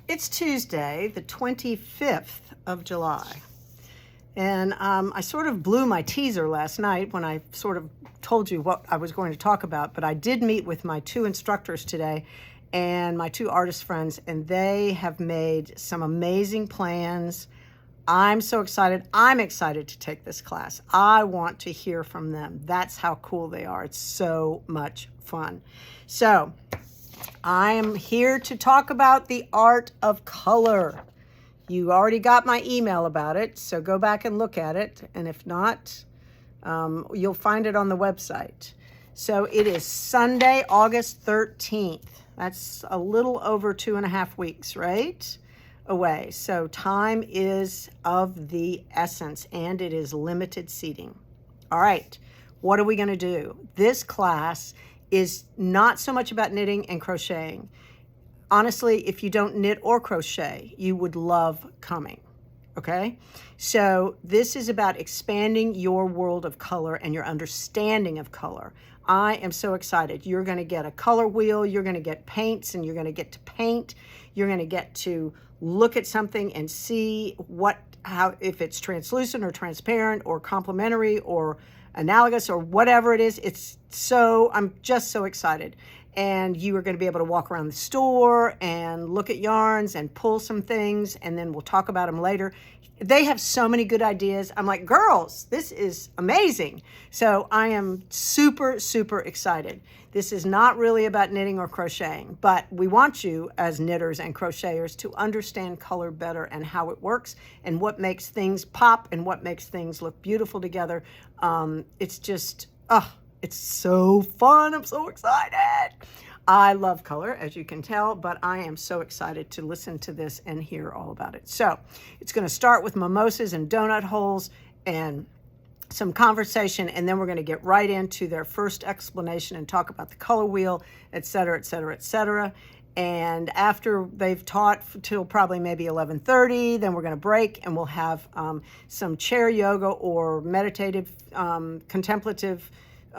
It's Tuesday, the 25th of July. And I sort of blew my teaser last night when I sort of told you what I was going to talk about, but I did meet with my two instructors today and my two artist friends, and they have made some amazing plans. I'm so excited. I'm excited to take this class. I want to hear from them. That's how cool they are. It's so much fun. So I'm here to talk about the art of color. You already got my email about it, so go back and look at it. And if not, you'll find it on the website. So it is Sunday, August 13th. That's a little over 2.5 weeks, right? Away. So time is of the essence, and it is limited seating. All right, what are we going to do? This class is not so much about knitting and crocheting. Honestly, if you don't knit or crochet, you would love coming, okay? So this is about expanding your world of color and your understanding of color. I am so excited. You're going to get a color wheel, you're going to get paints, and you're going to get to paint. You're going to get to look at something and see how if it's translucent or transparent or complementary or analogous or whatever it is. I'm just so excited. And you are going to be able to walk around the store and look at yarns and pull some things, and then we'll talk about them later. They have so many good ideas. I'm like, girls, this is amazing. So I am super, super excited. This is not really about knitting or crocheting, but we want you as knitters and crocheters to understand color better and how it works and what makes things pop and what makes things look beautiful together. It's just, it's so fun. I'm so excited. I love color, as you can tell, but I am so excited to listen to this and hear all about it. So it's going to start with mimosas and donut holes and some conversation, and then we're going to get right into their first explanation and talk about the color wheel, et cetera, et cetera, et cetera. And after they've taught till probably maybe 11:30, then we're going to break and we'll have some chair yoga or meditative, contemplative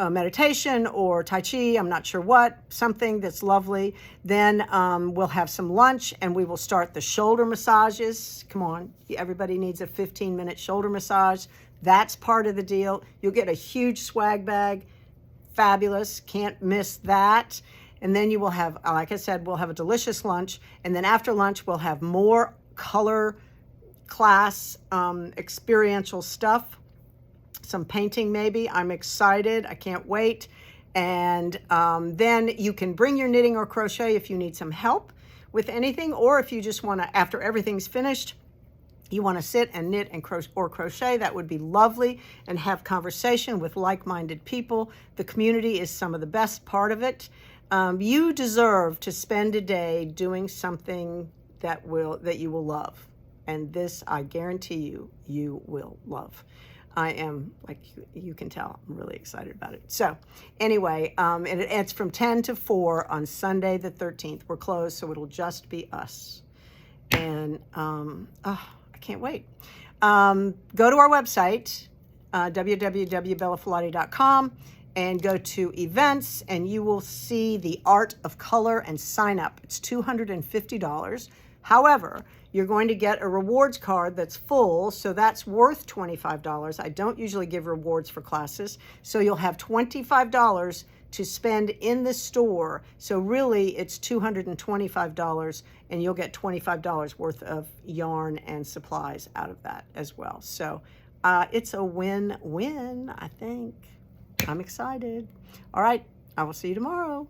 meditation or Tai Chi, I'm not sure what, something that's lovely. Then we'll have some lunch and we will start the shoulder massages. Come on, everybody needs a 15-minute shoulder massage. That's part of the deal. You'll get a huge swag bag. Fabulous, can't miss that. And then you will have, like I said, we'll have a delicious lunch. And then after lunch, we'll have more color class experiential stuff. Some painting maybe. I'm excited. I can't wait. And then you can bring your knitting or crochet if you need some help with anything, or if you just want to, after everything's finished, you want to sit and knit and crochet, that would be lovely, and have conversation with like-minded people. The community is some of the best part of it. You deserve to spend a day doing something that you will love. And this, I guarantee you will love. I am, like you can tell, I'm really excited about it. So anyway, and it's from 10 to 4 on Sunday the 13th. We're closed, so it'll just be us. And I can't wait. Go to our website, www.bellafilati.com, and go to events, and you will see the art of color and sign up. It's $250. However, you're going to get a rewards card that's full, so that's worth $25. I don't usually give rewards for classes, so you'll have $25 to spend in the store. So really, it's $225, and you'll get $25 worth of yarn and supplies out of that as well. So it's a win-win, I think. I'm excited. All right, I will see you tomorrow.